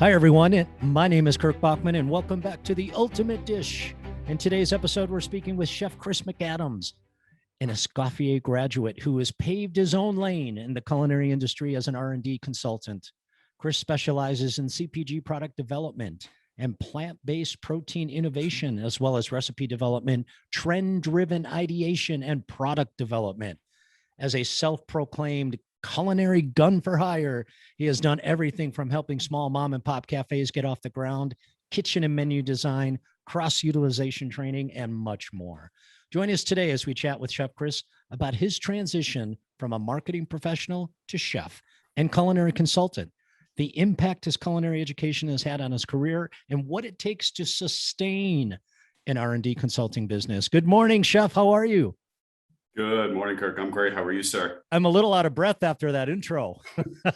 Hi, everyone. My name is Kirk Bachman, and welcome back to The Ultimate Dish. In today's episode, we're speaking with Chef Chris McAdams, an Escoffier graduate who has paved his own lane in the culinary industry as an R&D consultant. Chris specializes in CPG product development and plant-based protein innovation, as well as recipe development, trend-driven ideation, and product development. As a self-proclaimed culinary gun for hire, he has done everything from helping small mom and pop cafes get off the ground, kitchen and menu design, cross-utilization training, and much more. Join us today as we chat with Chef Chris about his transition from a marketing professional to chef and culinary consultant, the impact his culinary education has had on his career, and what it takes to sustain an R&D consulting business. Good morning, Chef. How are you? Good morning, Kirk. I'm great. How are you, sir? I'm a little out of breath after that intro.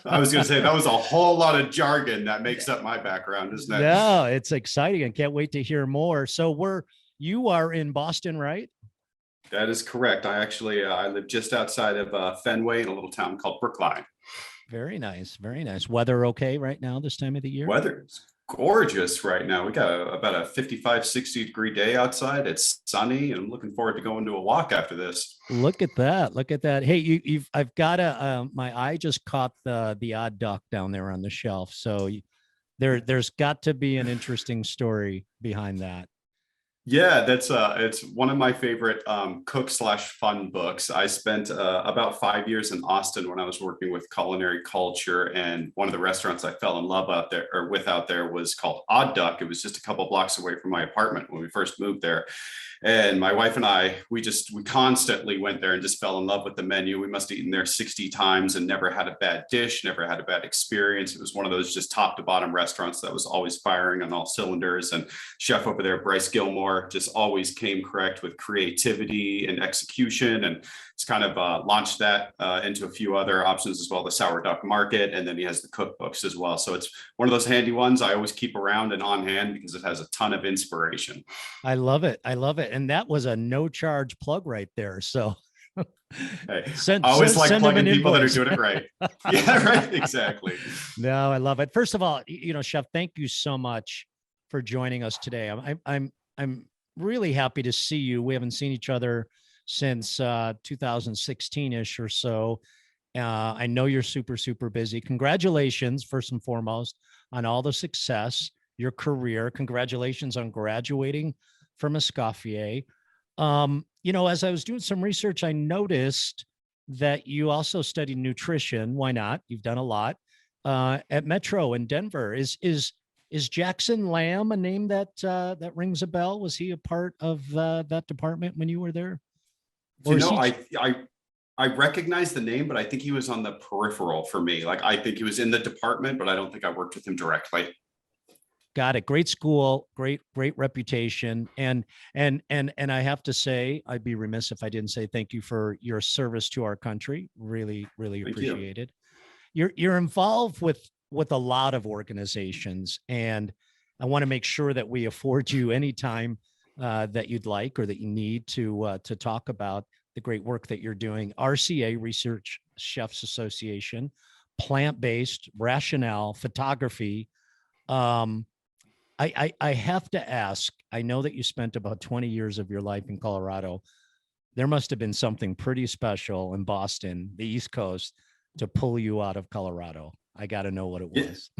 I was going to say that was a whole lot of jargon that makes up my background, isn't it? Yeah, it's exciting. I can't wait to hear more. So you are in Boston, right? That is correct. I live just outside of Fenway in a little town called Brookline. Very nice. Very nice. Weather okay right now this time of the year? Weather's gorgeous right now. We got about a 55, 60 degree day outside. It's sunny, and I'm looking forward to going to a walk after this. Look at that. Look at that. Hey, I've got my eye just caught the odd duck down there on the shelf. So there's got to be an interesting story behind that. Yeah, that's it's one of my favorite cook/fun books. I spent about 5 years in Austin when I was working with culinary culture, and one of the restaurants I fell in love out there was called Odd Duck. It was just a couple blocks away from my apartment when we first moved there. And my wife and I, we constantly went there and just fell in love with the menu. We must have eaten there 60 times and never had a bad dish, never had a bad experience. It was one of those just top to bottom restaurants that was always firing on all cylinders. And chef over there, Bryce Gilmore, just always came correct with creativity and execution. And it's kind of launched that into a few other options as well, the Sour Duck Market. And then he has the cookbooks as well. So it's one of those handy ones I always keep around and on hand because it has a ton of inspiration. I love it. I love it. And that was a no charge plug right there. So hey, I always like plugging people that are doing it right. Yeah, right. Exactly. No, I love it. First of all, Chef, thank you so much for joining us today. I'm really happy to see you. We haven't seen each other since 2016-ish or so. I know you're super, super busy. Congratulations, first and foremost, on all the success, your career. Congratulations on graduating from Escoffier. As I was doing some research, I noticed that you also studied nutrition. Why not? You've done a lot at Metro in Denver. Is Jackson Lamb a name that rings a bell? Was he a part of that department when you were there? I recognize the name, but I think he was on the peripheral for me. Like, I think he was in the department, but I don't think I worked with him directly. Got it. Great school, great reputation. And I have to say, I'd be remiss if I didn't say thank you for your service to our country. Really, really appreciated. You're involved with a lot of organizations, and I want to make sure that we afford you any time that you'd like or that you need to talk about the great work that you're doing. RCA, Research Chefs Association, plant-based, rationale, photography. I have to ask, I know that you spent about 20 years of your life in Colorado. There must have been something pretty special in Boston, the East Coast, to pull you out of Colorado. I got to know what it was.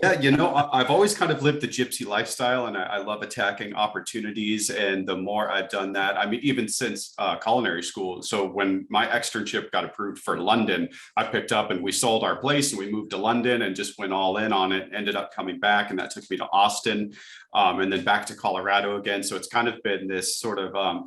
Yeah, I've always kind of lived the gypsy lifestyle, and I love attacking opportunities. And the more I've done that, I mean, even since culinary school. So when my externship got approved for London, I picked up and we sold our place and we moved to London and just went all in on it. Ended up coming back, and that took me to Austin, and then back to Colorado again. So it's kind of been this sort of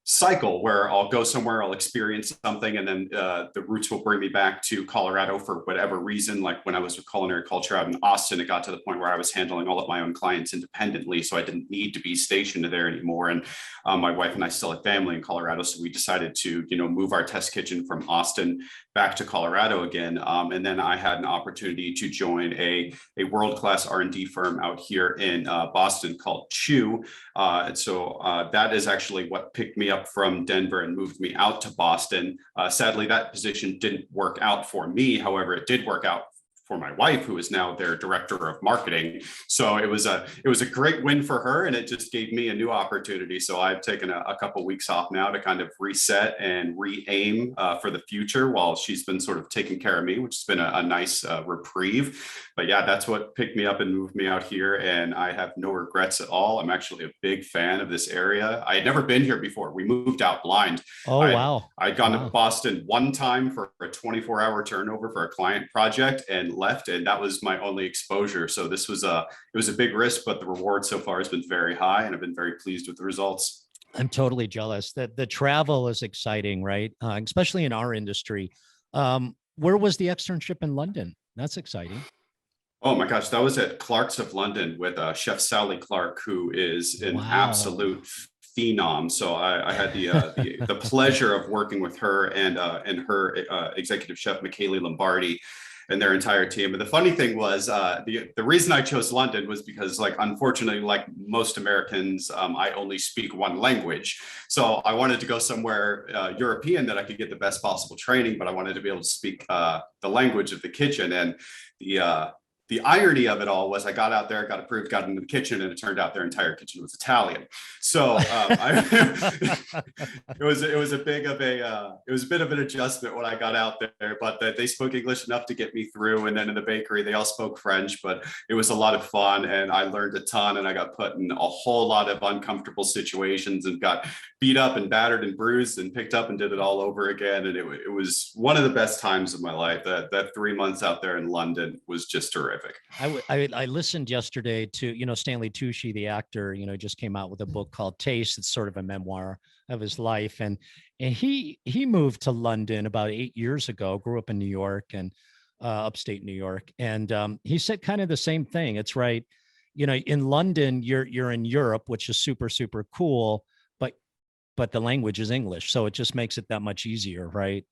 cycle where I'll go somewhere, I'll experience something, and then the roots will bring me back to Colorado for whatever reason. Like when I was with culinary culture out in Austin, it got to the point where I was handling all of my own clients independently, so I didn't need to be stationed there anymore. And my wife and I still had family in Colorado, so we decided to move our test kitchen from Austin back to Colorado again. And then I had an opportunity to join a world-class R&D firm out here in Boston called Chew. And so that is actually what picked me up from Denver and moved me out to Boston. Sadly, that position didn't work out for me. However, it did work out for my wife, who is now their director of marketing. So it was a great win for her, and it just gave me a new opportunity. So I've taken a couple weeks off now to kind of reset and re-aim for the future, while she's been sort of taking care of me, which has been a nice reprieve. But yeah, that's what picked me up and moved me out here, and I have no regrets at all. I'm actually a big fan of this area. I had never been here before. We moved out blind. Oh, wow. I'd gone to Boston one time for a 24-hour turnover for a client project and left, and that was my only exposure. So this was it was a big risk, but the reward so far has been very high, and I've been very pleased with the results. I'm totally jealous that the travel is exciting, right? Especially in our industry. Where was the externship in London? That's exciting. Oh my gosh, that was at Clark's of London with Chef Sally Clark, who is an absolute phenom. So I had the pleasure of working with her and her executive chef, Michele Lombardi, and their entire team. And the funny thing was, the reason I chose London was because, like, unfortunately, like most Americans, I only speak one language. So I wanted to go somewhere European that I could get the best possible training, but I wanted to be able to speak the language of the kitchen. And the irony of it all was I got out there, got approved, got into the kitchen, and it turned out their entire kitchen was Italian. So it was a bit of an adjustment when I got out there, but they spoke English enough to get me through. And then in the bakery, they all spoke French, but it was a lot of fun, and I learned a ton, and I got put in a whole lot of uncomfortable situations and got beat up and battered and bruised and picked up and did it all over again. And it was one of the best times of my life. That 3 months out there in London was just terrific. I listened yesterday to, Stanley Tucci, the actor, just came out with a book called Taste. It's sort of a memoir of his life. And he moved to London about 8 years ago, grew up in New York and upstate New York. And he said kind of the same thing. It's right. In London, you're in Europe, which is super, super cool, but the language is English. So it just makes it that much easier, right?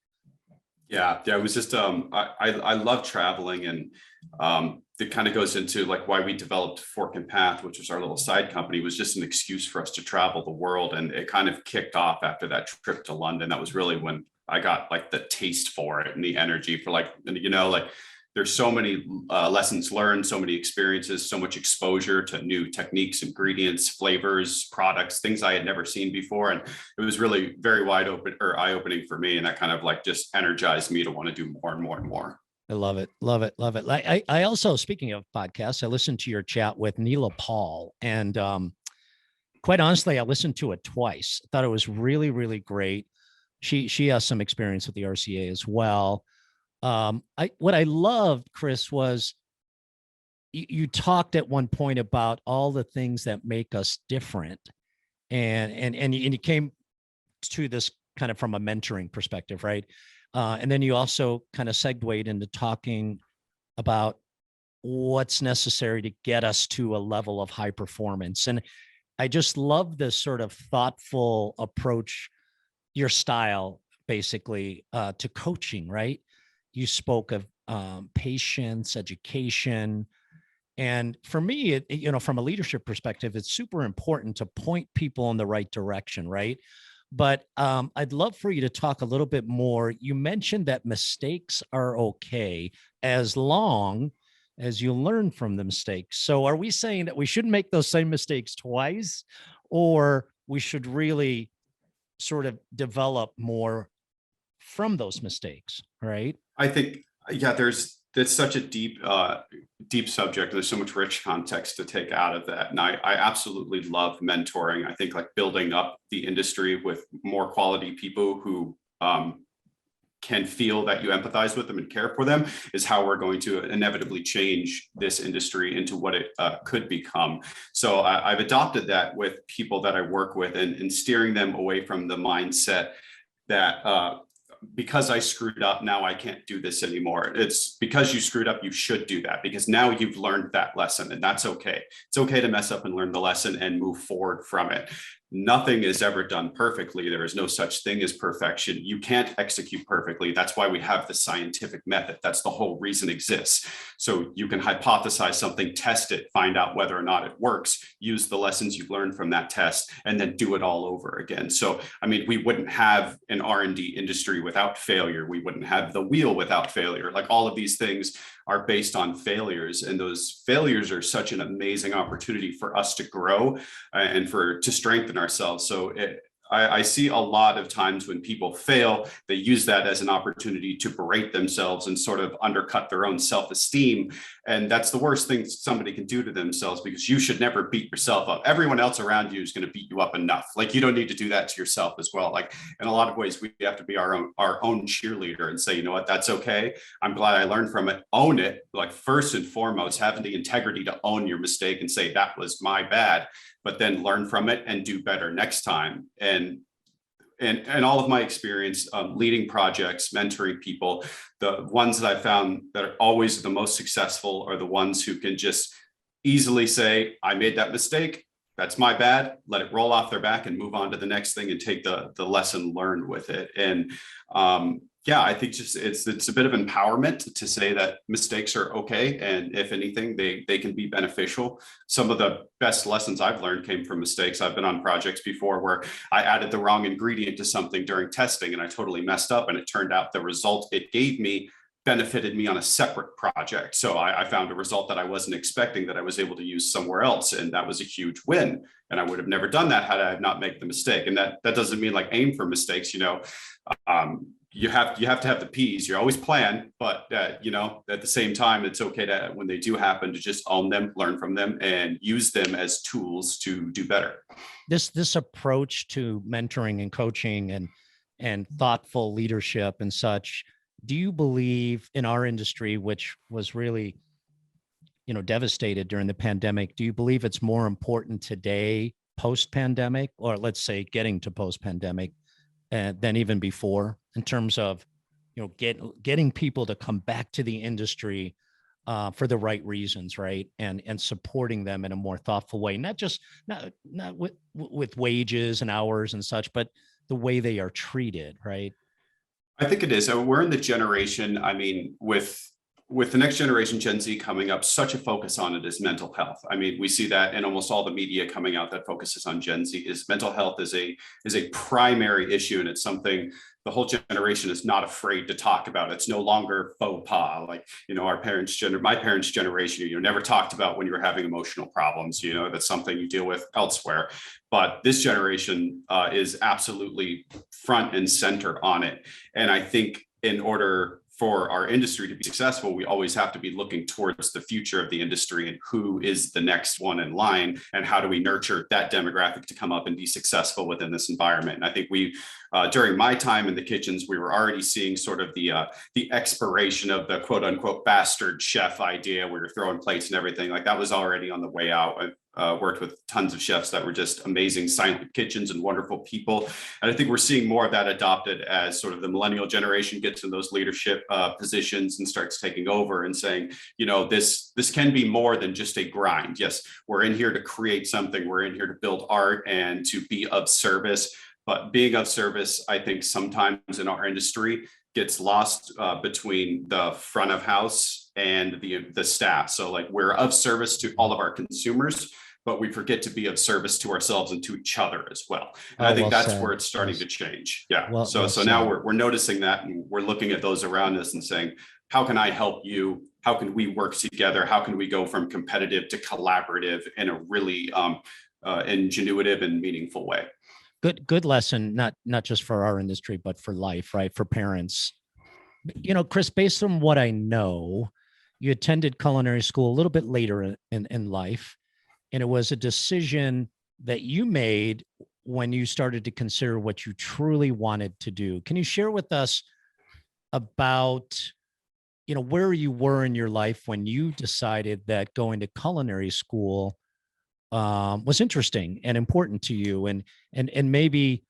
Yeah, it was just I love traveling, and it kind of goes into like why we developed Fork and Path, which was our little side company. It was just an excuse for us to travel the world, and it kind of kicked off after that trip to London. That was really when I got like the taste for it and the energy for like there's so many lessons learned, so many experiences, so much exposure to new techniques, ingredients, flavors, products, things I had never seen before. And it was really very eye-opening for me. And that kind of like just energized me to want to do more and more and more. I love it. Love it. Love it. I also, speaking of podcasts, I listened to your chat with Neela Paul, and quite honestly, I listened to it twice. I thought it was really, really great. She has some experience with the RCA as well. What I loved, Chris, was you talked at one point about all the things that make us different, and you came to this kind of from a mentoring perspective, right? And then you also kind of segued into talking about what's necessary to get us to a level of high performance. And I just love this sort of thoughtful approach, your style, basically, to coaching, right? You spoke of patience, education. And for me, from a leadership perspective, it's super important to point people in the right direction, right? But I'd love for you to talk a little bit more. You mentioned that mistakes are okay as long as you learn from the mistakes. So are we saying that we shouldn't make those same mistakes twice, or we should really sort of develop more from those mistakes, right? I think, yeah, that's such a deep subject. There's so much rich context to take out of that. And I absolutely love mentoring. I think like building up the industry with more quality people who can feel that you empathize with them and care for them is how we're going to inevitably change this industry into what it could become. So I've adopted that with people that I work with, and steering them away from the mindset that because I screwed up, now I can't do this anymore. It's because you screwed up, you should do that, because now you've learned that lesson, and that's okay. It's okay to mess up and learn the lesson and move forward from it. nothing is ever done perfectly. There is no such thing as perfection. You can't execute perfectly. That's why we have the scientific method. That's the whole reason it exists. So you can hypothesize something, test it, find out whether or not it works, use the lessons you've learned from that test, and then do it all over again. So, I mean, we wouldn't have an R&D industry without failure. We wouldn't have the wheel without failure. Like, all of these things are based on failures, and those failures are such an amazing opportunity for us to grow and to strengthen ourselves. So I see a lot of times when people fail, they use that as an opportunity to berate themselves and sort of undercut their own self-esteem. And that's the worst thing somebody can do to themselves, because you should never beat yourself up. Everyone else around you is going to beat you up enough. Like, you don't need to do that to yourself as well. Like, in a lot of ways, we have to be our own cheerleader and say, you know what, that's okay. I'm glad I learned from it. Own it. Like, first and foremost, having the integrity to own your mistake and say, that was my bad, but then learn from it and do better next time. And all of my experience leading projects, mentoring people, the ones that I found that are always the most successful are the ones who can just easily say, I made that mistake, that's my bad, let it roll off their back and move on to the next thing and take the lesson learned with it. And yeah, I think just it's a bit of empowerment to say that mistakes are okay, and if anything, they can be beneficial. Some of the best lessons I've learned came from mistakes. I've been on projects before where I added the wrong ingredient to something during testing, and I totally messed up, and it turned out the result it gave me benefited me on a separate project. So I found a result that I wasn't expecting that I was able to use somewhere else, and that was a huge win. And I would have never done that had I not made the mistake. And that doesn't mean like aim for mistakes, you know. You have to have the P's. You always plan, but you know, at the same time, it's okay to, when they do happen, to just own them, learn from them, and use them as tools to do better. This approach to mentoring and coaching and thoughtful leadership and such, do you believe in our industry, which was really, you know, devastated during the pandemic, do you believe it's more important today, post-pandemic, or let's say getting to post-pandemic, than even before, in terms of, you know, getting people to come back to the industry for the right reasons, right, and supporting them in a more thoughtful way, not with wages and hours and such, but the way they are treated, right? I think it is. So we're in the generation, I mean, with the next generation, Gen Z coming up, such a focus on it is mental health. I mean, we see that in almost all the media coming out that focuses on Gen Z. Is mental health is a primary issue, and it's something the whole generation is not afraid to talk about. It's no longer faux pas. Like, you know, my parents' generation, you never talked about when you were having emotional problems. You know, that's something you deal with elsewhere. But this generation is absolutely front and center on it. And I think in order for our industry to be successful, we always have to be looking towards the future of the industry and who is the next one in line, and how do we nurture that demographic to come up and be successful within this environment. And I think during my time in the kitchens, we were already seeing sort of the expiration of the quote unquote bastard chef idea. We were throwing plates and everything, like that was already on the way out. Worked with tons of chefs that were just amazing, silent kitchens and wonderful people. And I think we're seeing more of that adopted as sort of the millennial generation gets in those leadership positions and starts taking over and saying, you know, this can be more than just a grind. Yes, we're in here to create something. We're in here to build art and to be of service. But being of service, I think sometimes in our industry gets lost between the front of house and the staff. So like, we're of service to all of our consumers, but we forget to be of service to ourselves and to each other as well. And I think that's where it's starting to change. Yeah. So now we're noticing that, and we're looking at those around us and saying, how can I help you? How can we work together? How can we go from competitive to collaborative in a really ingenuitive and meaningful way? Good lesson, not just for our industry, but for life, right? For parents. You know, Chris, based on what I know, you attended culinary school a little bit later in life, and it was a decision that you made when you started to consider what you truly wanted to do. Can you share with us about, you know, where you were in your life when you decided that going to culinary school was interesting and important to you, and maybe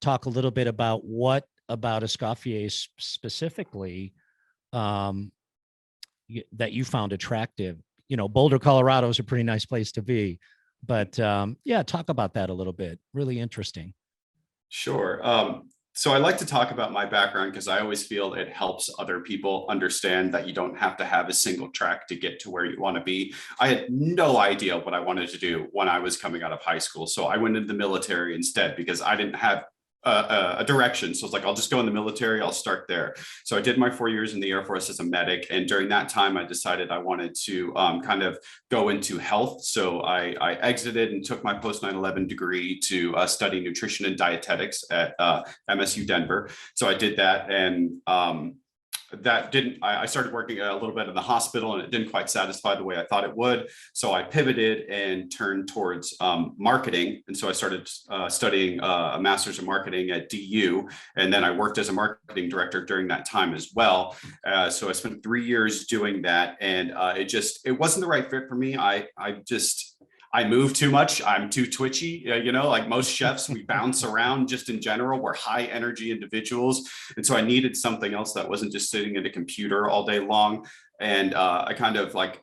talk a little bit about what about Escoffier specifically that you found attractive? You know, Boulder, Colorado is a pretty nice place to be, But yeah, talk about that a little bit. Really interesting. Sure. So I like to talk about my background because I always feel it helps other people understand that you don't have to have a single track to get to where you want to be. I had no idea what I wanted to do when I was coming out of high school. So I went into the military instead because I didn't have a direction. So it's like, I'll just go in the military, I'll start there. So I did my 4 years in the Air Force as a medic. And during that time, I decided I wanted to kind of go into health. So I exited and took my post 9/11 degree to study nutrition and dietetics at MSU Denver. So I did that. And that didn't, I started working a little bit in the hospital and it didn't quite satisfy the way I thought it would. So I pivoted and turned towards marketing. And so I started studying a master's of marketing at DU. And then I worked as a marketing director during that time as well. So I spent 3 years doing that. And it wasn't the right fit for me. I move too much. I'm too twitchy. Like most chefs, we bounce around just in general. We're high energy individuals. And so I needed something else that wasn't just sitting at a computer all day long. And I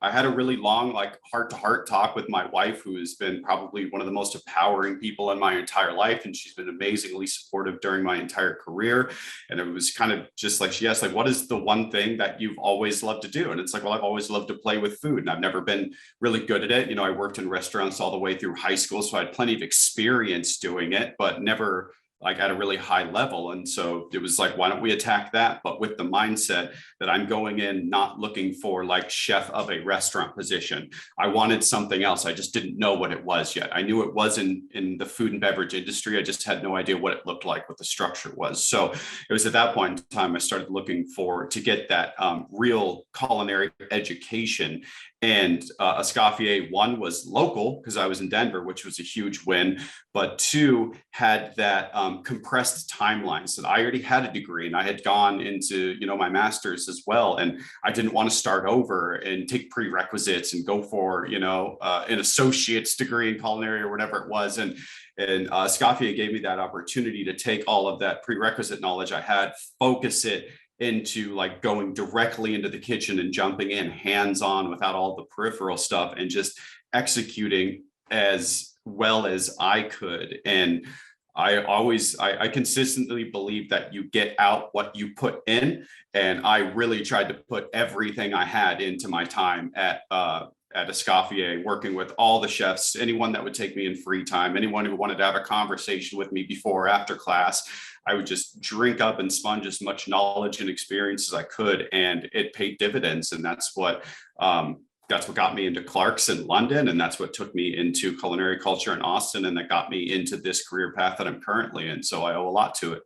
had a really long, heart to heart talk with my wife, who has been probably one of the most empowering people in my entire life. And she's been amazingly supportive during my entire career. And it was kind of just like, she asked, what is the one thing that you've always loved to do? And it's like, well, I've always loved to play with food and I've never been really good at it. I worked in restaurants all the way through high school. So I had plenty of experience doing it, but never at a really high level. And so it was like, why don't we attack that? But with the mindset that I'm going in, not looking for chef of a restaurant position. I wanted something else. I just didn't know what it was yet. I knew it was in the food and beverage industry. I just had no idea what it looked like, what the structure was. So it was at that point in time, I started looking to get that real culinary education. And Escoffier, one, was local because I was in Denver, which was a huge win. But two, had that compressed timeline. So I already had a degree and I had gone into, my master's as well. And I didn't want to start over and take prerequisites and go for, an associate's degree in culinary or whatever it was. And Escoffier gave me that opportunity to take all of that prerequisite knowledge I had, focus it into going directly into the kitchen and jumping in hands-on without all the peripheral stuff and just executing as well as I could. And I consistently believe that you get out what you put in. And I really tried to put everything I had into my time at Escoffier, working with all the chefs, anyone that would take me in free time, anyone who wanted to have a conversation with me before or after class. I would just drink up and sponge as much knowledge and experience as I could, and it paid dividends. And that's what got me into Clark's in London, and that's what took me into culinary culture in Austin, and that got me into this career path that I'm currently in. So I owe a lot to it.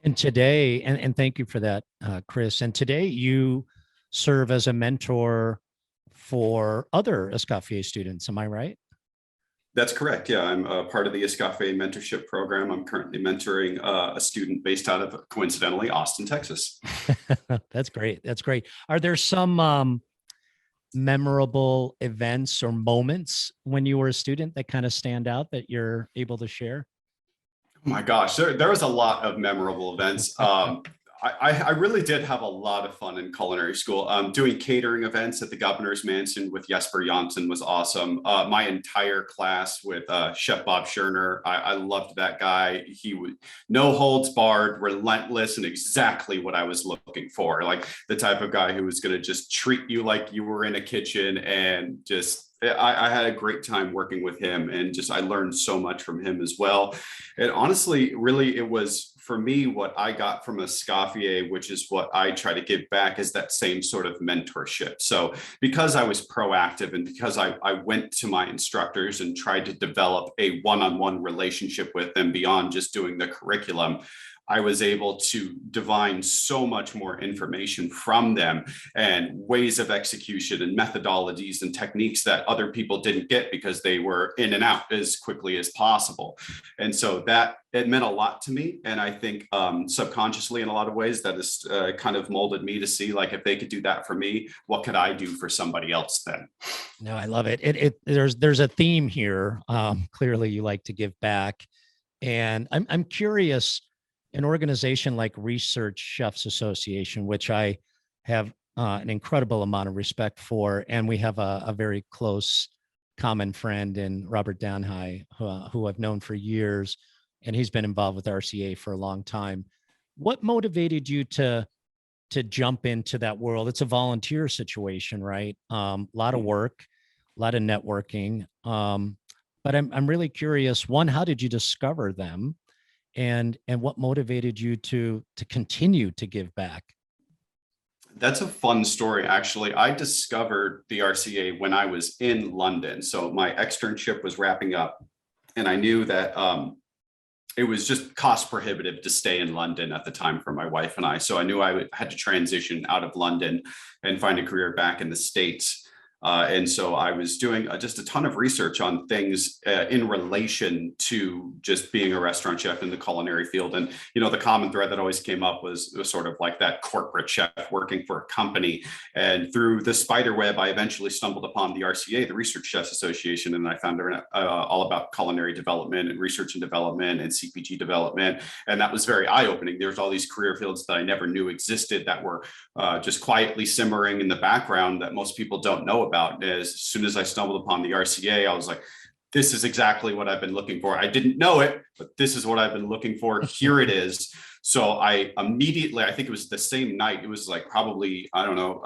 And today, and thank you for that, Chris. And today you serve as a mentor for other Escoffier students. Am I right? That's correct. Yeah, I'm a part of the Escoffier mentorship program. I'm currently mentoring a student based out of, coincidentally, Austin, Texas. That's great. That's great. Are there some memorable events or moments when you were a student that kind of stand out that you're able to share? Oh my gosh, there was a lot of memorable events. I really did have a lot of fun in culinary school. Doing catering events at the Governor's Mansion with Jesper Janssen was awesome. My entire class with Chef Bob Scherner, I loved that guy. He was no holds barred, relentless, and exactly what I was looking for. The type of guy who was going to just treat you like you were in a kitchen, and I had a great time working with him, and I learned so much from him as well. And honestly, really, it was for me, what I got from Escoffier, which is what I try to give back, is that same sort of mentorship. So because I was proactive and because I went to my instructors and tried to develop a one-on-one relationship with them beyond just doing the curriculum, I was able to divine so much more information from them and ways of execution and methodologies and techniques that other people didn't get because they were in and out as quickly as possible. And so it meant a lot to me. And I think subconsciously, in a lot of ways, that has kind of molded me to see, if they could do that for me, what could I do for somebody else then? No, I love it. There's a theme here. Clearly you like to give back. And I'm curious, an organization like Research Chefs Association, which I have an incredible amount of respect for, and we have a very close common friend in Robert Downhigh, who I've known for years, and he's been involved with RCA for a long time. What motivated you to jump into that world? It's a volunteer situation, right? A lot of work, a lot of networking. But I'm really curious. One, how did you discover them, and what motivated you to continue to give back? That's a fun story, actually. I discovered the RCA when I was in London. So my externship was wrapping up, and I knew that it was just cost prohibitive to stay in London at the time for my wife and I. So I knew had to transition out of London and find a career back in the States. And so I was doing just a ton of research on things in relation to just being a restaurant chef in the culinary field. And, the common thread that always came up was sort of like that corporate chef working for a company. And through the spider web, I eventually stumbled upon the RCA, the Research Chefs Association, and I found all about culinary development and research and development and CPG development. And that was very eye-opening. There's all these career fields that I never knew existed that were just quietly simmering in the background that most people don't know about. As soon as I stumbled upon the RCA, I was like, this is exactly what I've been looking for. I didn't know it, but this is what I've been looking for. Here it is. So I immediately, I think it was the same night, it was like probably, I don't know,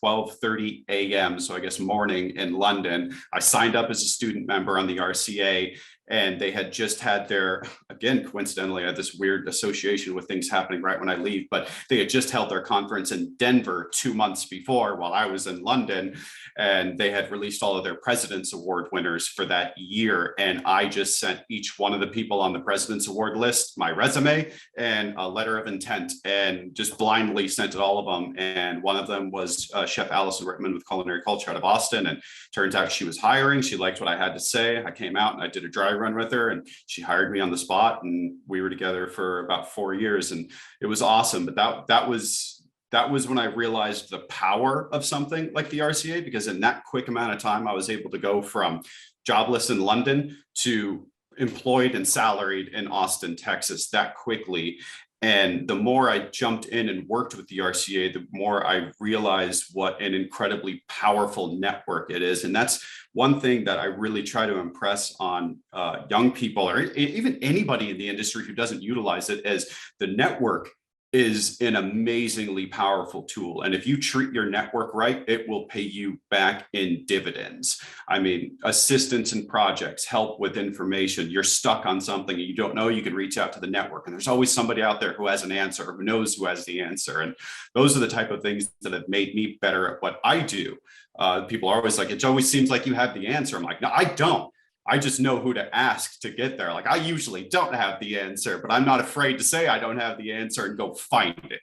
12:30 a.m. So I guess morning in London. I signed up as a student member on the RCA, and they had just had their, again, coincidentally, I had this weird association with things happening right when I leave, but they had just held their conference in Denver 2 months before while I was in London, and they had released all of their President's Award winners for that year. And I just sent each one of the people on the President's Award list my resume and a letter of intent, and just blindly sent it all of them. And one of them was Chef Allison Rittman with Culinary Culture out of Austin. And turns out she was hiring. She liked what I had to say. I came out and I did a dry run with her, and she hired me on the spot, and we were together for about 4 years, and it was awesome. But that was when I realized the power of something like the RCA, because in that quick amount of time, I was able to go from jobless in London to employed and salaried in Austin, Texas that quickly. And the more I jumped in and worked with the RCA, the more I realized what an incredibly powerful network it is. And that's one thing that I really try to impress on young people, or even anybody in the industry who doesn't utilize it, as the network is an amazingly powerful tool. And if you treat your network right, it will pay you back in dividends. I mean, assistance in projects, help with information. You're stuck on something and you don't know, you can reach out to the network. And there's always somebody out there who has an answer, who knows who has the answer. And those are the type of things that have made me better at what I do. People are always like, it always seems like you have the answer. I'm like, no, I don't. I just know who to ask to get there. Like, I usually don't have the answer, but I'm not afraid to say I don't have the answer and go find it.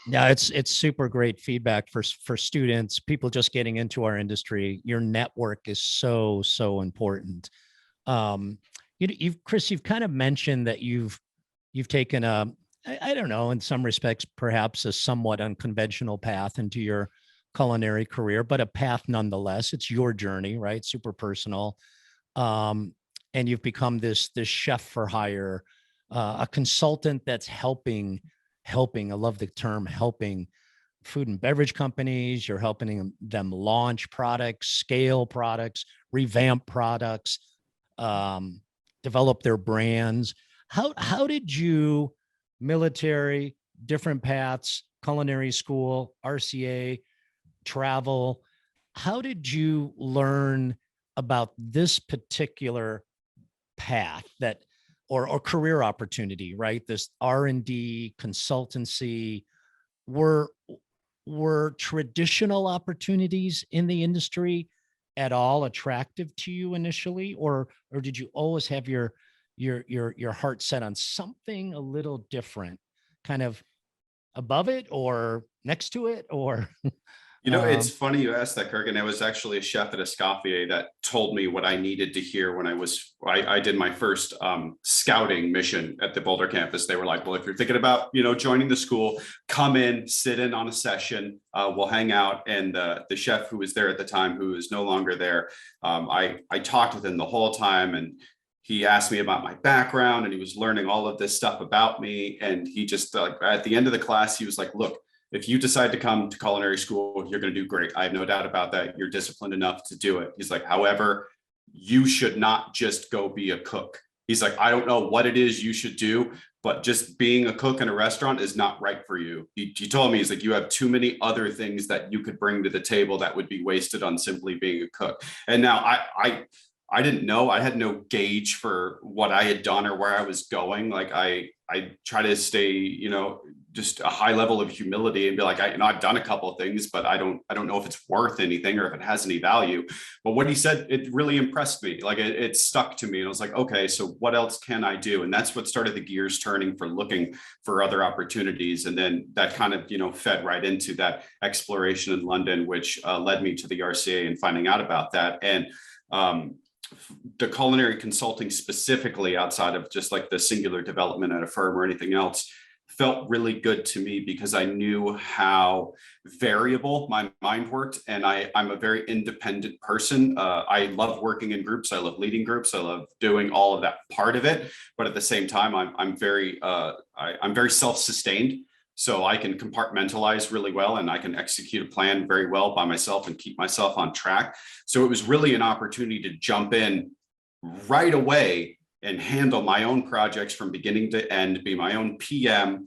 Yeah, it's super great feedback for students, people just getting into our industry. Your network is so important. Chris, you've kind of mentioned that you've taken I don't know, in some respects, perhaps a somewhat unconventional path into your culinary career, but a path nonetheless. It's your journey, right? Super personal. And you've become this chef for hire, a consultant that's helping. I love the term helping food and beverage companies. You're helping them launch products, scale products, revamp products, develop their brands. How did you, military, different paths, culinary school, RCA, travel, how did you learn about this particular path or career opportunity, right? This R&D consultancy, were traditional opportunities in the industry at all attractive to you initially, or did you always have your heart set on something a little different, kind of above it or next to it, or It's funny you asked that, Kirk, and it was actually a chef at Escoffier that told me what I needed to hear when I did my first scouting mission at the Boulder campus. They were like, well, if you're thinking about, joining the school, come in, sit in on a session, we'll hang out. And the chef who was there at the time, who is no longer there, I talked with him the whole time, and he asked me about my background, and he was learning all of this stuff about me. And he just, at the end of the class, he was like, look, if you decide to come to culinary school, you're going to do great. I have no doubt about that. You're disciplined enough to do it. He's like, however, you should not just go be a cook. He's like, I don't know what it is you should do, but just being a cook in a restaurant is not right for you. He told me, he's like, you have too many other things that you could bring to the table that would be wasted on simply being a cook. And now I didn't know, I had no gauge for what I had done or where I was going. Like I try to stay, just a high level of humility and be like, I've done a couple of things, but I don't know if it's worth anything or if it has any value. But what he said, it really impressed me. Like it stuck to me. And I was like, okay, so what else can I do? And that's what started the gears turning for looking for other opportunities. And then that kind of, fed right into that exploration in London, which led me to the RCA and finding out about that. And the culinary consulting specifically, outside of just like the singular development at a firm or anything else, felt really good to me because I knew how variable my mind worked. And I'm a very independent person. I love working in groups. I love leading groups. I love doing all of that part of it. But at the same time, I'm very self-sustained. So I can compartmentalize really well and I can execute a plan very well by myself and keep myself on track. So it was really an opportunity to jump in right away and handle my own projects from beginning to end, be my own PM,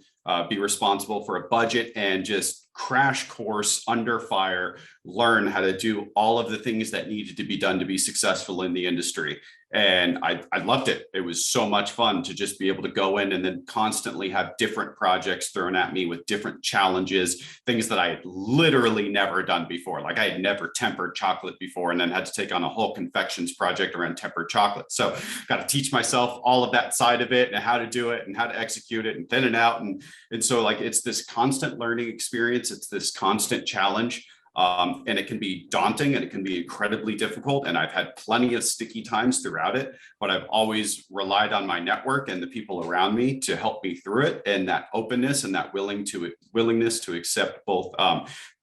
be responsible for a budget, and just crash course under fire, learn how to do all of the things that needed to be done to be successful in the industry. And I loved it. It was so much fun to just be able to go in and then constantly have different projects thrown at me with different challenges, things that I had literally never done before. Like I had never tempered chocolate before and then had to take on a whole confections project around tempered chocolate. So got to teach myself all of that side of it and how to do it and how to execute it and thin it out. And so like, it's this constant learning experience. It's this constant challenge. And it can be daunting and it can be incredibly difficult. And I've had plenty of sticky times throughout it, but I've always relied on my network and the people around me to help me through it. And that openness and that willingness to accept both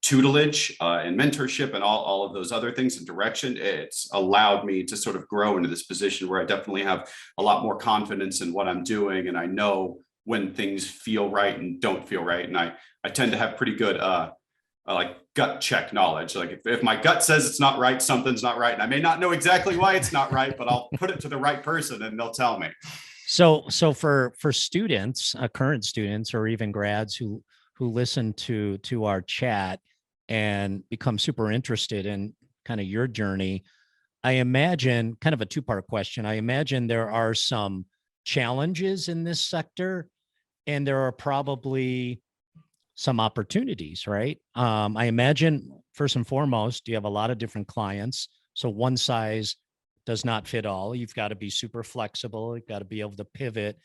tutelage and mentorship and all of those other things and direction, it's allowed me to sort of grow into this position where I definitely have a lot more confidence in what I'm doing. And I know when things feel right and don't feel right. And I tend to have pretty good like gut check knowledge. Like if my gut says it's not right, something's not right. And I may not know exactly why it's not right, but I'll put it to the right person and they'll tell me. So for students, current students, or even grads who listen to our chat and become super interested in kind of your journey, I imagine, kind of a two-part question. I imagine there are some challenges in this sector and there are probably some opportunities, right? I imagine first and foremost, you have a lot of different clients. So one size does not fit all. You've got to be super flexible. You've got to be able to pivot.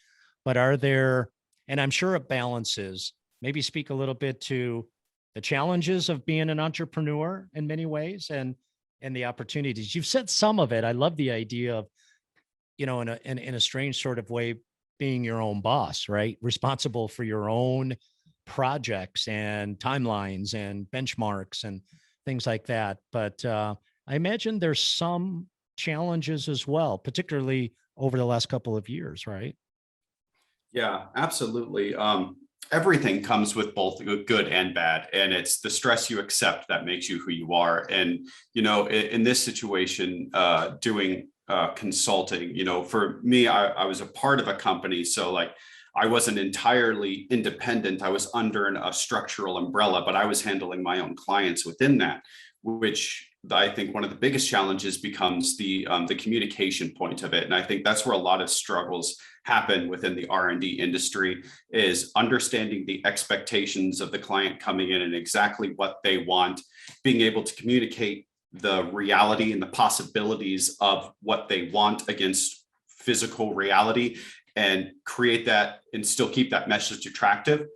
But are there, and I'm sure it balances, maybe speak a little bit to the challenges of being an entrepreneur in many ways and the opportunities. You've said some of it. I love the idea of, in a strange sort of way, being your own boss, right? Responsible for your own projects and timelines and benchmarks and things like that. But I imagine there's some challenges as well, particularly over the last couple of years, right? Yeah, absolutely. Everything comes with both good and bad, and it's the stress you accept that makes you who you are. And in this situation, doing consulting, for me, I was a part of a company, so like I wasn't entirely independent. I was under a structural umbrella, but I was handling my own clients within that, which I think one of the biggest challenges becomes the communication point of it. And I think that's where a lot of struggles happen within the R&D industry, is understanding the expectations of the client coming in and exactly what they want, being able to communicate the reality and the possibilities of what they want against physical reality, and create that and still keep that message attractive.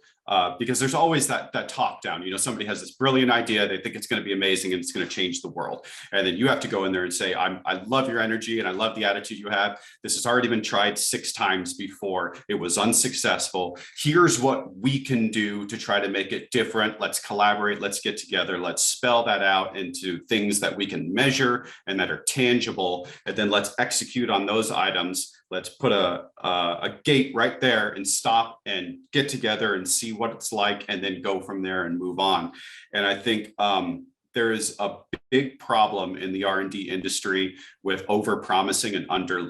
Because there's always that top down, somebody has this brilliant idea, they think it's going to be amazing and it's going to change the world. And then you have to go in there and say, I love your energy and I love the attitude you have. This has already been tried 6 times before. It was unsuccessful. Here's what we can do to try to make it different. Let's collaborate. Let's get together. Let's spell that out into things that we can measure and that are tangible. And then let's execute on those items. Let's put a gate right there and stop and get together and see what it's like, and then go from there and move on. And I think there is a big problem in the R&D industry with over promising and under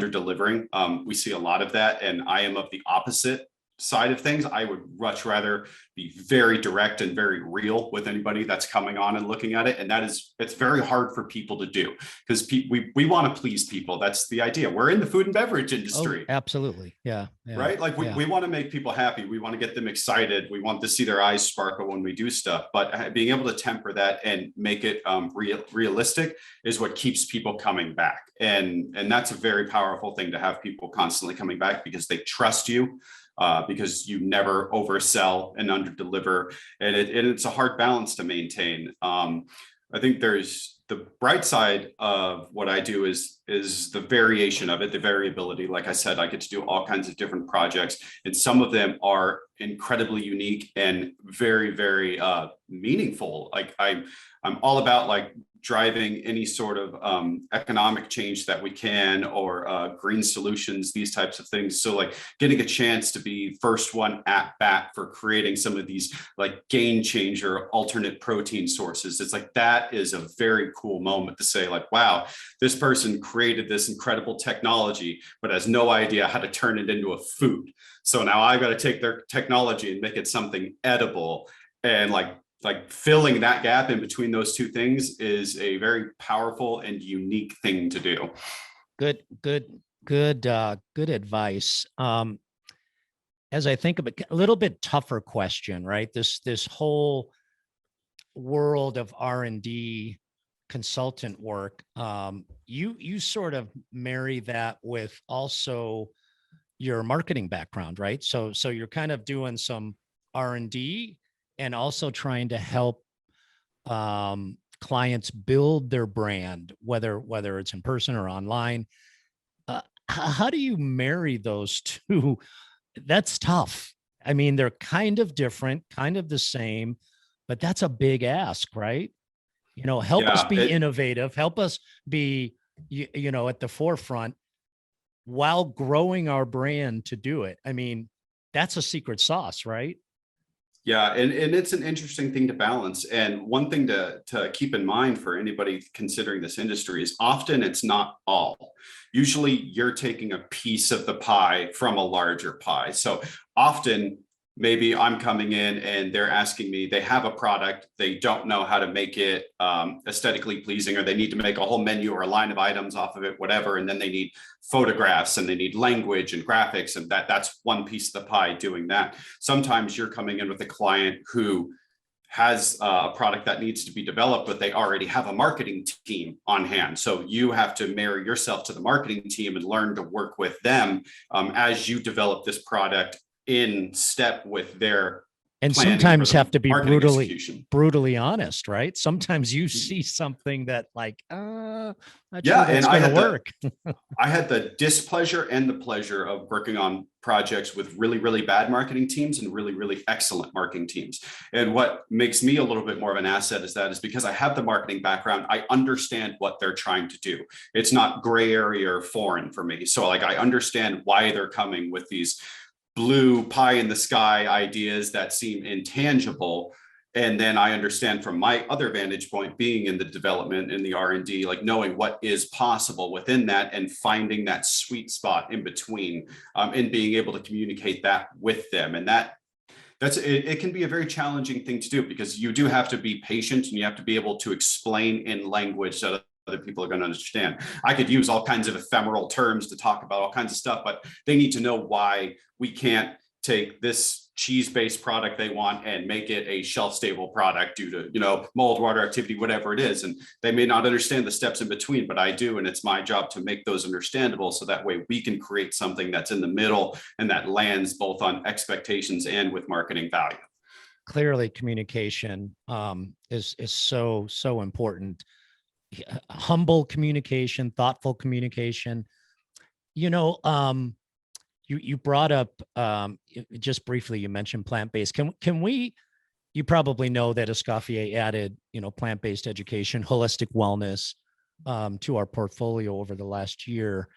delivering. We see a lot of that, and I am of the opposite side of things. I would much rather be very direct and very real with anybody that's coming on and looking at it. And it's very hard for people to do, because we want to please people. That's the idea. We're in the food and beverage industry. Oh, absolutely. Yeah. Right. Like we want to make people happy. We want to get them excited. We want to see their eyes sparkle when we do stuff, but being able to temper that and make it realistic is what keeps people coming back. And that's a very powerful thing, to have people constantly coming back because they trust you. Because you never oversell and underdeliver, and it's a hard balance to maintain. I think there's the bright side of what I do is the variation of it, the variability. Like I said, I get to do all kinds of different projects, and some of them are incredibly unique and very, very meaningful. Like I'm all about like driving any sort of economic change that we can, or green solutions, these types of things. So like getting a chance to be first one at bat for creating some of these like game changer alternate protein sources. It's like, that is a very cool moment to say like, wow, this person created this incredible technology, but has no idea how to turn it into a food. So now I've got to take their technology and make it something edible. And like filling that gap in between those two things is a very powerful and unique thing to do. Good advice. As I think of it, a little bit tougher question, right? This whole world of R&D consultant work, you sort of marry that with also your marketing background, right? So you're kind of doing some R&D and also trying to help clients build their brand, whether it's in person or online. How do you marry those two? That's tough. I mean, they're kind of different, kind of the same, but that's a big ask, right? Help us be innovative, help us be, at the forefront while growing our brand to do it. I mean, that's a secret sauce, right? Yeah, and it's an interesting thing to balance. And one thing to keep in mind for anybody considering this industry is often it's not all. Usually you're taking a piece of the pie from a larger pie. So often maybe I'm coming in and they're asking me, they have a product, they don't know how to make it aesthetically pleasing, or they need to make a whole menu or a line of items off of it, whatever. And then they need photographs and they need language and graphics, and that's one piece of the pie doing that. Sometimes you're coming in with a client who has a product that needs to be developed, but they already have a marketing team on hand. So you have to marry yourself to the marketing team and learn to work with them as you develop this product in step with their, and sometimes have to be brutally honest, right? Sometimes you see something that like, not sure that's going to work. I had the displeasure and the pleasure of working on projects with really, really bad marketing teams and really, really excellent marketing teams. And what makes me a little bit more of an asset is because I have the marketing background, I understand what they're trying to do. It's not gray area or foreign for me. So like, I understand why they're coming with these blue pie in the sky ideas that seem intangible. And then I understand from my other vantage point, being in the development in the R&D, like knowing what is possible within that and finding that sweet spot in between, and being able to communicate that with them. And it can be a very challenging thing to do, because you do have to be patient and you have to be able to explain in language that other people are going to understand. I could use all kinds of ephemeral terms to talk about all kinds of stuff, but they need to know why we can't take this cheese-based product they want and make it a shelf-stable product due to, mold, water activity, whatever it is. And they may not understand the steps in between, but I do. And it's my job to make those understandable. So that way we can create something that's in the middle and that lands both on expectations and with marketing value. Clearly, communication is so important. Humble communication, thoughtful communication. You brought up just briefly, you mentioned plant-based. Can we, you probably know that Escoffier added, plant-based education, holistic wellness to our portfolio over the last year.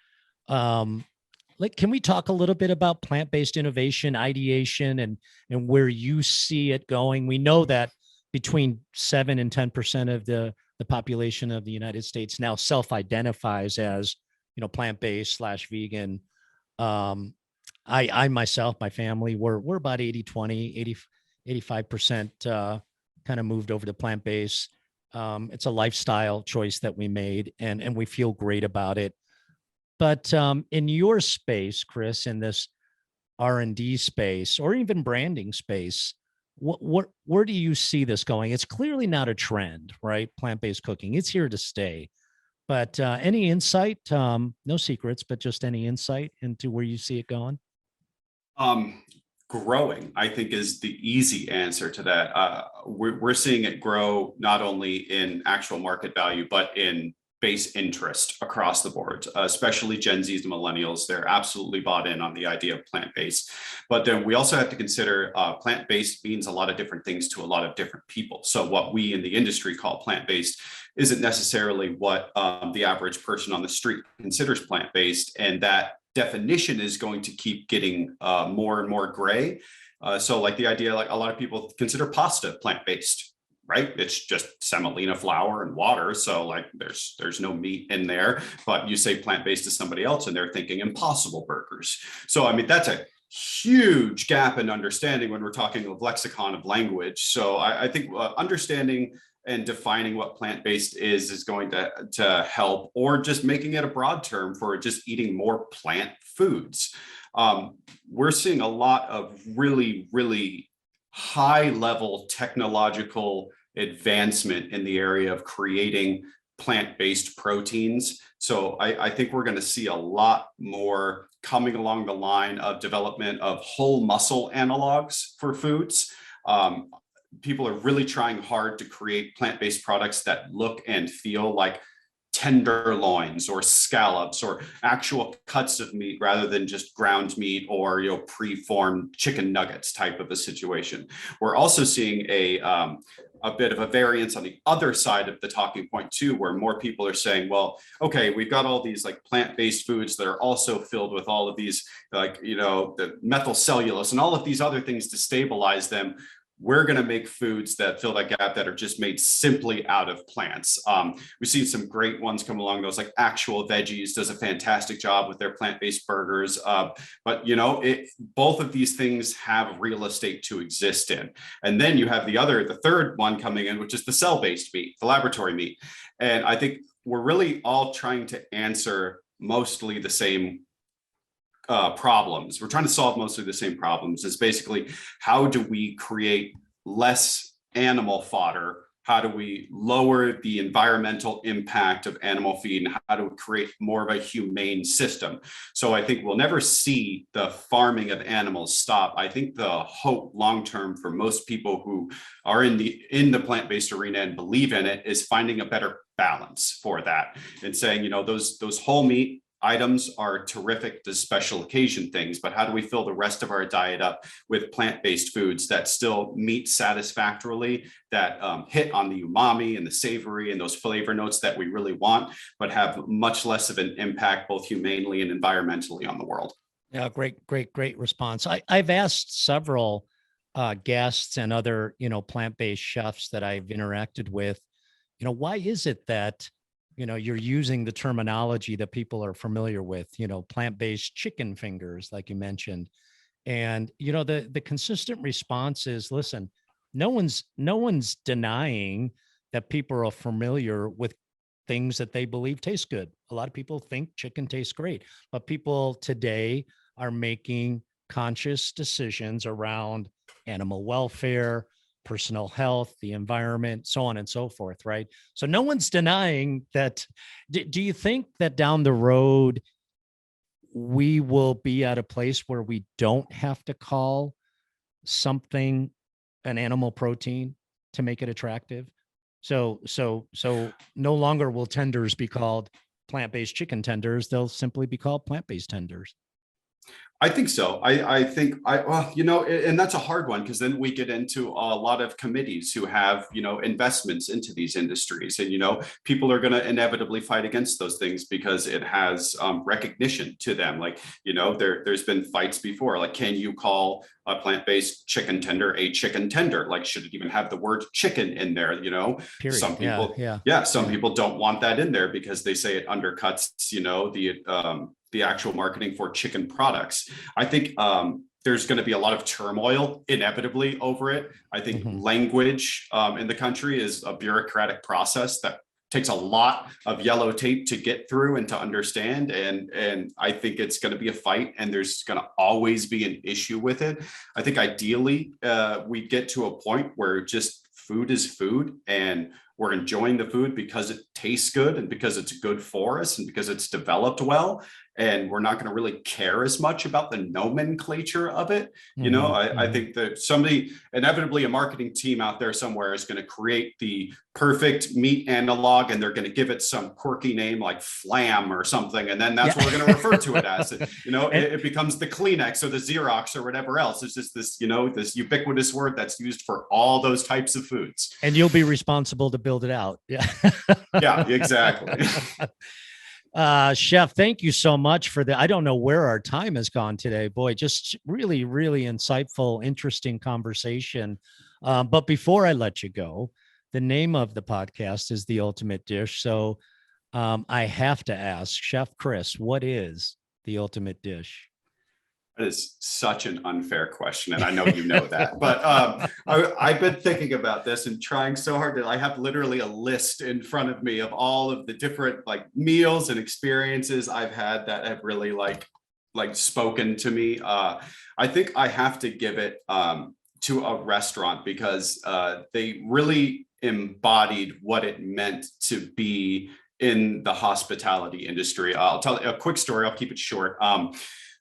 Can we talk a little bit about plant-based innovation, ideation, and where you see it going? We know that between 7 and 10% of the population of the United States now self-identifies as, plant-based / vegan. I myself, my family, we're about 80/20, 85% kind of moved over to plant-based. It's a lifestyle choice that we made, and we feel great about it. But in your space, Chris, in this R&D space or even branding space, where do you see this going? It's clearly not a trend, right? Plant-based cooking, it's here to stay. But any insight, no secrets, but just any insight into where you see it going? Growing, I think, is the easy answer to that. We're seeing it grow not only in actual market value, but in base interest across the board, especially Gen Zs and millennials. They're absolutely bought in on the idea of plant-based. But then we also have to consider plant-based means a lot of different things to a lot of different people. So what we in the industry call plant-based isn't necessarily what the average person on the street considers plant-based. And that definition is going to keep getting more and more gray. So like the idea, like a lot of people consider pasta plant-based, right? It's just semolina flour and water. So like there's no meat in there, but you say plant-based to somebody else and they're thinking Impossible Burgers. So, I mean, that's a huge gap in understanding when we're talking of lexicon of language. So I think understanding and defining what plant-based is going to help, or just making it a broad term for just eating more plant foods. We're seeing a lot of really, really high level technological advancement in the area of creating plant-based proteins. So I think we're going to see a lot more coming along the line of development of whole muscle analogs for foods. People are really trying hard to create plant-based products that look and feel like tenderloins or scallops or actual cuts of meat rather than just ground meat or pre-formed chicken nuggets type of a situation. We're also seeing a bit of a variance on the other side of the talking point too, where more people are saying, well, okay, we've got all these like plant-based foods that are also filled with all of these the methyl cellulose and all of these other things to stabilize them. We're going to make foods that fill that gap that are just made simply out of plants. We've seen some great ones come along. Those like Actual Veggies does a fantastic job with their plant-based burgers. But both of these things have real estate to exist in. And then you have the third one coming in, which is the cell-based meat, the laboratory meat. And I think we're really all trying to answer mostly the same problems. We're trying to solve mostly the same problems. It's basically, how do we create less animal fodder? How do we lower the environmental impact of animal feed? And how do we create more of a humane system? So I think we'll never see the farming of animals stop. I think the hope long-term for most people who are in the plant-based arena and believe in it is finding a better balance for that and saying, those whole meat items are terrific to special occasion things, but how do we fill the rest of our diet up with plant-based foods that still meet satisfactorily, that hit on the umami and the savory and those flavor notes that we really want, but have much less of an impact both humanely and environmentally on the world? Yeah, great response. I've asked several guests and other, plant-based chefs that I've interacted with, why is it that you're using the terminology that people are familiar with, plant-based chicken fingers, like you mentioned. And, the consistent response is, listen, no one's denying that people are familiar with things that they believe taste good. A lot of people think chicken tastes great, but people today are making conscious decisions around animal welfare, personal health, the environment, so on and so forth, right? So no one's denying that. Do you think that down the road, we will be at a place where we don't have to call something an animal protein to make it attractive? So no longer will tenders be called plant-based chicken tenders. They'll simply be called plant-based tenders. I think so. I think well, and that's a hard one because then we get into a lot of committees who have, investments into these industries. And, people are going to inevitably fight against those things because it has recognition to them. Like, there's been fights before, like, can you call a plant-based chicken tender a chicken tender? Like, should it even have the word chicken in there? Period. Some people, some people don't want that in there because they say it undercuts, the actual marketing for chicken products. I think there's going to be a lot of turmoil inevitably over it. I think language in the country is a bureaucratic process that takes a lot of yellow tape to get through and to understand. And I think it's going to be a fight, and there's going to always be an issue with it. I think ideally we get to a point where just food is food, and we're enjoying the food because it tastes good and because it's good for us and because it's developed well. And we're not going to really care as much about the nomenclature of it. I think that inevitably a marketing team out there somewhere is going to create the perfect meat analog, and they're going to give it some quirky name like flam or something. And then that's what we're going to refer to it as. It becomes the Kleenex or the Xerox or whatever else. It's just this, this ubiquitous word that's used for all those types of foods. And you'll be responsible to build it out. Yeah. Yeah, exactly. Chef, thank you so much for I don't know where our time has gone today. Boy, just really, really insightful, interesting conversation. But before I let you go, the name of the podcast is The Ultimate Dish. So I have to ask, Chef Chris, what is the ultimate dish? That is such an unfair question, and I know you know that. But I've been thinking about this and trying so hard that I have literally a list in front of me of all of the different meals and experiences I've had that have really spoken to me. I think I have to give it to a restaurant because they really embodied what it meant to be in the hospitality industry. I'll tell a quick story. I'll keep it short.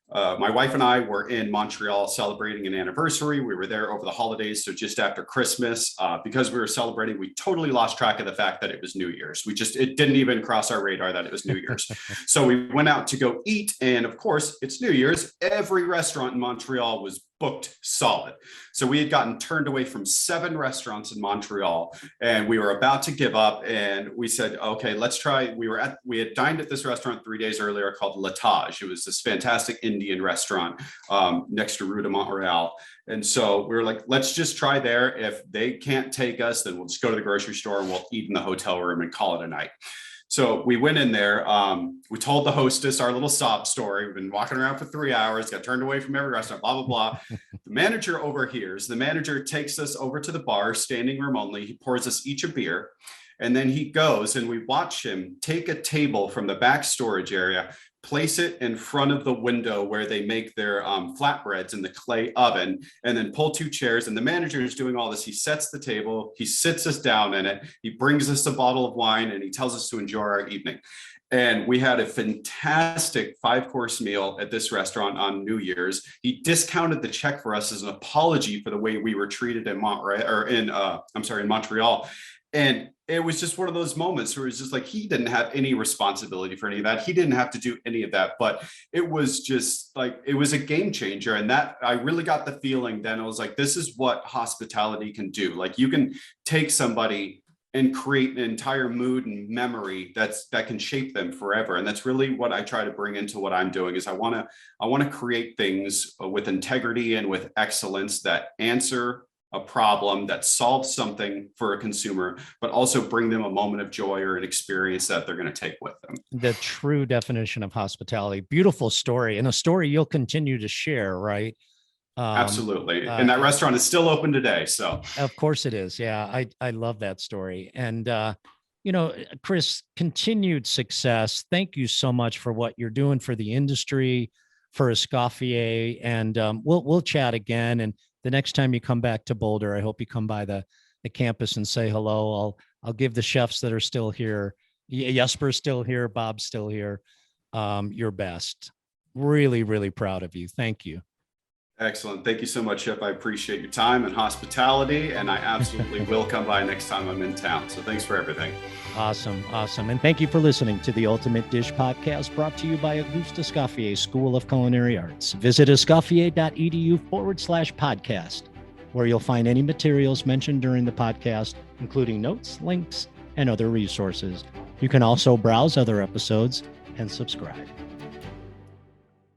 My wife and I were in Montreal celebrating an anniversary. We were there over the holidays, so just after Christmas. Because we were celebrating, we totally lost track of the fact that it was New Year's. It didn't even cross our radar that it was New Year's. So we went out to go eat, and of course, it's New Year's. Every restaurant in Montreal was booked solid. So we had gotten turned away from 7 restaurants in Montreal, and we were about to give up. And we said, okay, let's try. We had dined at this restaurant 3 days earlier called Latage. It was this fantastic Indian restaurant next to Rue de Montreal. And so we were like, let's just try there. If they can't take us, then we'll just go to the grocery store and we'll eat in the hotel room and call it a night. So we went in there. We told the hostess our little sob story. We've been walking around for 3 hours, got turned away from every restaurant, blah, blah, blah. The manager overhears. The manager takes us over to the bar, standing room only. He pours us each a beer. And then he goes, and we watch him take a table from the back storage area, place it in front of the window where they make their flatbreads in the clay oven, and then pull 2 chairs. And the manager is doing all this. He sets the table, he sits us down in it, he brings us a bottle of wine, and he tells us to enjoy our evening. And we had a fantastic 5-course meal at this restaurant on New Year's. He discounted the check for us as an apology for the way we were treated in Montreal. And it was just one of those moments where it's just like, he didn't have any responsibility for any of that. He didn't have to do any of that, but it was just it was a game changer. And that I really got the feeling then. I was like, this is what hospitality can do. Like, you can take somebody and create an entire mood and memory that can shape them forever. And that's really what I try to bring into what I'm doing. Is I want to create things with integrity and with excellence that answer a problem, that solves something for a consumer, but also bring them a moment of joy or an experience that they're going to take with them. The true definition of hospitality. Beautiful story, and a story you'll continue to share, right? Absolutely. And that restaurant is still open today. So of course it is. Yeah. I love that story. And, Chris, continued success. Thank you so much for what you're doing for the industry, for Escoffier. And we'll chat again. And the next time you come back to Boulder, I hope you come by the campus and say hello. I'll give the chefs that are still here. Jesper's still here. Bob's still here. Your best. Really, really proud of you. Thank you. Excellent. Thank you so much, Chef. I appreciate your time and hospitality, and I absolutely will come by next time I'm in town. So thanks for everything. Awesome. And thank you for listening to the Ultimate Dish podcast, brought to you by Auguste Escoffier School of Culinary Arts. Visit escoffier.edu/podcast, where you'll find any materials mentioned during the podcast, including notes, links, and other resources. You can also browse other episodes and subscribe.